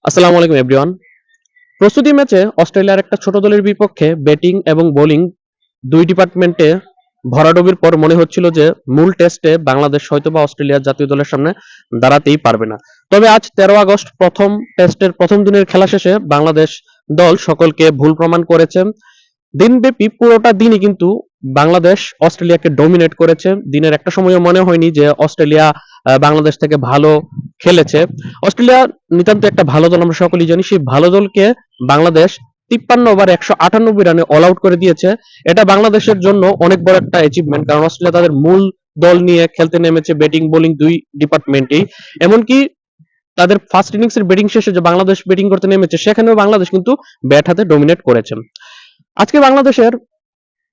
আসসালামু আলাইকুম এভরিওয়ান। প্রস্তুতি ম্যাচে অস্ট্রেলিয়ার একটা ছোট দলের বিপক্ষে ব্যাটিং এবং বোলিং দুই ডিপার্টমেন্টে ভরাডুবির পর মনে হচ্ছিল যে মূল টেস্টে বাংলাদেশ হয়তোবা অস্ট্রেলিয়ার জাতীয় দলের সামনে দাঁড়াতেই পারবে না। তবে আজ 13 আগস্ট প্রথম টেস্টের প্রথম দিনের খেলা শেষে বাংলাদেশ দল সকলকে ভুল প্রমাণ করেছে। দিনব্যাপী পুরোটা দিনই কিন্তু বাংলাদেশ অস্ট্রেলিয়াকে ডমিনেট করেছে। দিনের একটা সময়ও মনে হয়নি যে অস্ট্রেলিয়া বাংলাদেশ থেকে ভালো খেলেছে। অস্ট্রেলিয়া নিতান্ত একটা ভালো দল, আমরা সকলেই জানি। সেই ভালো দলকে বাংলাদেশ 53 ওভার 198 রানে অল আউট করে দিয়েছে। এটা বাংলাদেশের জন্য অনেক বড় একটা অ্যাচিভমেন্ট, কারণ অস্ট্রেলিয়া তাদের মূল দল নিয়ে খেলতে নেমেছে, ব্যাটিং বোলিং দুই ডিপার্টমেন্টেই। এমনকি তাদের ফার্স্ট ইনিংসের ব্যাটিং শেষে যে বাংলাদেশ ব্যাটিং করতে নেমেছে সেখানেও বাংলাদেশ কিন্তু ব্যাট হাতে ডমিনেট করেছে। আজকে বাংলাদেশের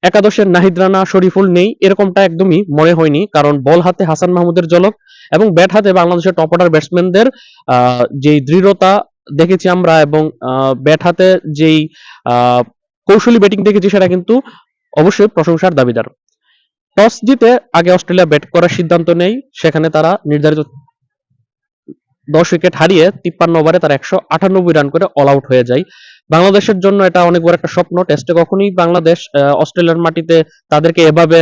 একাদশে নাহিদ রানা, শরীফুল নেই, এরকমটা একদমই মনে হয়নি, কারণ বল হাতে হাসান মাহমুদের ঝলক এবং ব্যাট হাতে বাংলাদেশের টপ অর্ডার ব্যাটসম্যানদের যেই দৃঢ়তা দেখেছি আমরা, এবং ব্যাট হাতে যেই আহ, কৌশলী ব্যাটিং দেখেছি সেটা কিন্তু অবশ্যই প্রশংসার দাবিদার। টস জিতে আগে অস্ট্রেলিয়া ব্যাট করার সিদ্ধান্ত নেয়, সেখানে তারা নির্ধারিত 10 উইকেট হারিয়ে 53 ওভারে তারা 198 রান করে অল আউট হয়ে যায়। বাংলাদেশের জন্য এটা অনেক বড় একটা স্বপ্ন। টেস্টে কখনোই বাংলাদেশ অস্ট্রেলিয়ার মাটিতে তাদেরকে এভাবে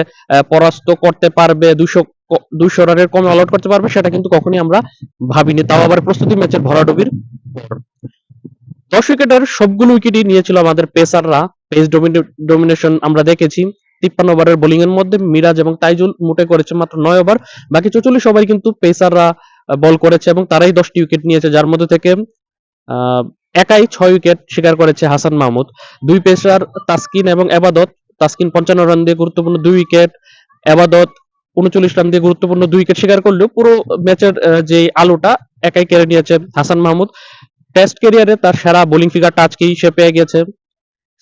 পরাস্ত করতে পারবে, 200 রানের কমে অল আউট করতে পারবে, সেটা কিন্তু কখনোই আমরা ভাবিনি, তাও আবার প্রস্তুতি ম্যাচের ভরাডুবির পর। 10 উইকেটের সবগুলো উইকেটই নিয়েছিল আমাদের পেসাররা। পেস ডমিনেশন আমরা দেখেছি। 53 ওভারের বোলিং এর মধ্যে মিরাজ এবং তাইজুল মোটে করেছে মাত্র 9 ওভার, বাকি 44 ওভার কিন্তু পেসাররা বল করেছে এবং তারাই 10টি উইকেট নিয়েছে, যার মধ্যে থেকে আহ, একাই 6 উইকেট শিকার করেছে হাসান মাহমুদ। দুই পেসার তাসকিন এবং এবাদত, তাসকিন 55 রান দিয়ে গুরুত্বপূর্ণ 2 উইকেট, এবাদত 39 রান দিয়ে গুরুত্বপূর্ণ 2 উইকেট শিকার করলেও পুরো ম্যাচের যে আলোটা একাই কেড়ে নিয়েছে হাসান মাহমুদ। টেস্ট ক্যারিয়ারে তার সেরা বোলিং ফিগারটা আজকেই সে পেয়ে গেছে।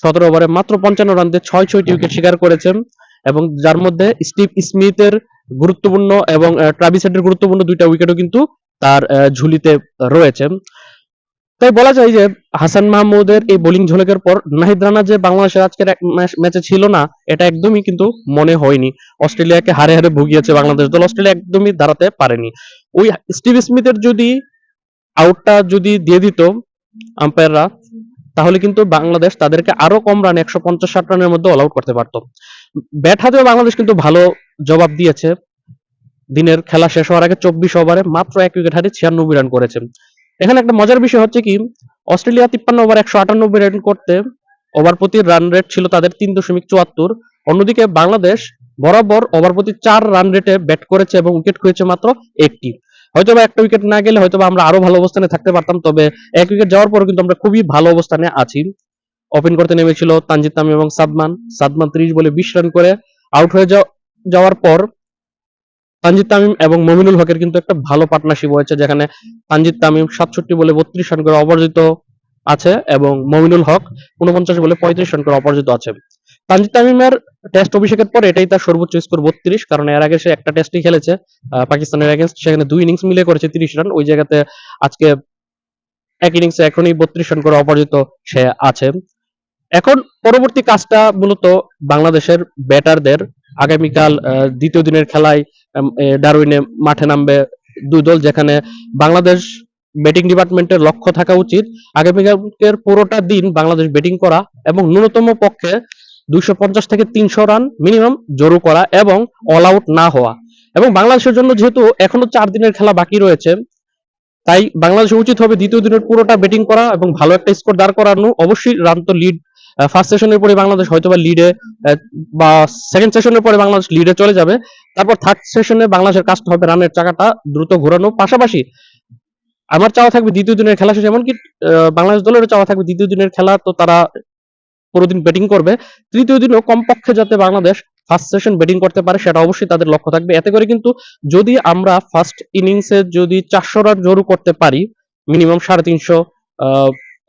17 ওভারে মাত্র 55 রান দিয়ে 6টি উইকেট শিকার করেছেন, এবং যার মধ্যে স্টিভ স্মিথের গুরুত্বপূর্ণ এবং ট্রাভিস হেডের গুরুত্বপূর্ণ 2টা উইকেটও কিন্তু তার ঝুলিতে রয়েছে। তাই বলা যায় যে হাসান মাহমুদের এই বোলিং ঝলকের পর নাহিদ রানা যে বাংলাদেশের আজকের ম্যাচে ছিল না, এটা একদমই কিন্তু মনে হয়নি। অস্ট্রেলিয়াকে হারে হারে ভুগিয়েছে বাংলাদেশ দল, অস্ট্রেলিয়া একদমই দাঁড়াতে পারেনি। ওই স্টিভ স্মিথের যদি আউটটা যদি দিয়ে দিত আম্পায়াররা, তাহলে কিন্তু বাংলাদেশ তাদেরকে আরো কম রানে 150-60 রানের মধ্যে অল আউট করতে পারতো। ব্যাট হাতেও বাংলাদেশ কিন্তু ভালো জবাব দিয়েছে। দিনের খেলা শেষ হওয়ার আগে 24 ওভারে মাত্র 1 উইকেট হারিয়ে 96 রান করেছে। এখানে একটা মজার বিষয় হচ্ছে কি, অস্ট্রেলিয়া 53 ওভার 198 রান করতে ওভার প্রতি রান রেট ছিল তাদের 3.74। অন্যদিকে বাংলাদেশ বরাবর ওভার প্রতি 4 রান রেটে ব্যাট করেছে এবং উইকেট খুঁজেছে মাত্র একটি। হয়তোবা একটা উইকেট না গেলে হয়তোবা আমরা আরো ভালো অবস্থানে থাকতে পারতাম, তবে 1 উইকেট যাওয়ার পর কিন্তু আমরা খুবই ভালো অবস্থানে আছি। ওপেন করতে নেমেছিল তানজিদ তামিম এবং সাদমান। সাদমান 30 বলে 20 রান করে আউট হয়ে যাওয়ার পর তানজিদ তামিম এবং মমিনুল হকের কিন্তু একটা ভালো পার্টনারশিপ হয়েছে, যেখানে তানজিদ তামিম 67 বলে 32 রান করে অপরাজিত আছে এবং মমিনুল হক 49 বলে 35 রান করে অপরাজিত আছে। তানজিদ তামিমের টেস্ট অভিষেকের পর এটাই তার সর্বোচ্চ স্কোর 32, কারণ এর আগে সে একটা টেস্টই খেলেছে পাকিস্তানের এগেনস্ট, সেখানে 2 ইনিংস মিলে করেছে 30 রান। ওই জায়গাতে আজকে এক ইনিংসে এখনই 32 রান করে অপরাজিত সে আছে। এখন পরবর্তী কাজটা মূলত বাংলাদেশের ব্যাটারদের। আগামীকাল দ্বিতীয় দিনের খেলায় ডারউইনে মাঠে নামবে দুই দল, যেখানে বাংলাদেশ ব্যাটিং ডিপার্টমেন্টের লক্ষ্য থাকা উচিত আগামীকালকের পুরোটা দিন বাংলাদেশ ব্যাটিং করা এবং ন্যূনতম পক্ষে 250 থেকে 300 রান মিনিমাম জড়ো করা এবং অল আউট না হওয়া। এবং বাংলাদেশের জন্য যেহেতু এখনো 4 দিনের খেলা বাকি রয়েছে, তাই বাংলাদেশের উচিত হবে দ্বিতীয় দিনের পুরোটা ব্যাটিং করা এবং ভালো একটা স্কোর দাঁড় করানো। অবশ্যই রান তো লিড, ফার্স্ট সেশনের পরে বাংলাদেশ হয়তোবা লিডে বা সেকেন্ড সেশনের পরে বাংলাদেশ লিডে চলে যাবে। তারপর থার্ড সেশনে বাংলাদেশের কাজটা হবে রানের চাকাটা দ্রুত ঘোরানো। পাশাপাশি আমার চাওয়া থাকবে দ্বিতীয় দিনের খেলা শেষে, এমনকি বাংলাদেশ দলেরও চাওয়া থাকবে দ্বিতীয় দিনের খেলা তো তারা পুরোদিন ব্যাটিং করবে, তৃতীয় দিনও কমপক্ষে যাতে বাংলাদেশ ফার্স্ট সেশন ব্যাটিং করতে পারে সেটা অবশ্যই তাদের লক্ষ্য থাকবে। এতে করে কিন্তু যদি আমরা ফার্স্ট ইনিংসে যদি 400 রান জড়ো করতে পারি, মিনিমাম 350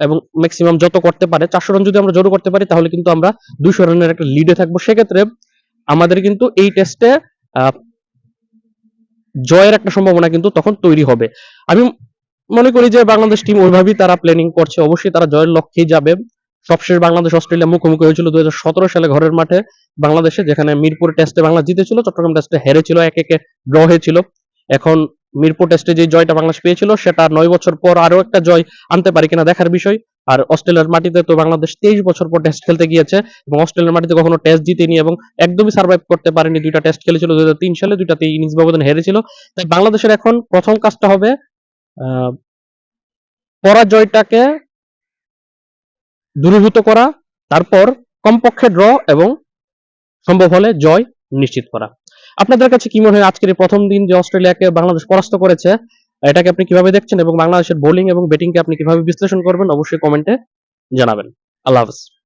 এবং ম্যাক্সিমাম যত করতে পারে 400 রান যদি আমরা জড়ো করতে পারি, তাহলে কিন্তু আমরা 200 রানের একটা লিডে থাকবো। সেক্ষেত্রে আমাদের কিন্তু এই টেস্টে জয়ের একটা সম্ভাবনা কিন্তু তখন তৈরি হবে। আমি মনে করি যে বাংলাদেশ টিম ওইভাবেই তারা প্ল্যানিং করছে, অবশ্যই তারা জয়ের লক্ষ্যেই যাবে। সবশেষ বাংলাদেশ অস্ট্রেলিয়া মুখোমুখি হয়েছিল 2017 সালে ঘরের মাঠে বাংলাদেশে, যেখানে মিরপুর টেস্টে বাংলাদেশ জিতেছিল, চট্টগ্রাম টেস্টে হেরেছিল, 1-1 ড্র হয়েছিল। এখন মিরপুর টেস্টে যে জয়টা বাংলাদেশ পেয়েছিল সেটা 9 বছর পর আরো একটা জয় আনতে পারে কিনা দেখার বিষয়। আর অস্ট্রেলিয়ার মাটিতে তো বাংলাদেশ 23 বছর পর টেস্ট খেলতে গিয়েছে এবং অস্ট্রেলিয়ার মাটিতে কখনো টেস্ট জিতেনি এবং একদমই সার্ভাইভ করতে পারেনি। দুইটা টেস্ট খেলেছিল 2003 সালে, দুইটাতে ইনিংস ব্যবধানে হেরেছিল। তাই বাংলাদেশের এখন প্রথম কাজটা হবে আহ, পরাজয়টাকে দূরীভূত করা, তারপর কমপক্ষে ড্র এবং সম্ভব হলে জয় নিশ্চিত করা। আপনাদের কাছে কি মনে হয় আজকের এই প্রথম দিন যে অস্ট্রেলিয়াকে বাংলাদেশ পরাস্ত করেছে, এটাকে আপনি কিভাবে দেখছেন এবং বাংলাদেশের বোলিং এবং ব্যাটিংকে আপনি কিভাবে বিশ্লেষণ করবেন অবশ্যই কমেন্টে জানাবেন। আল্লাহ হাফেজ।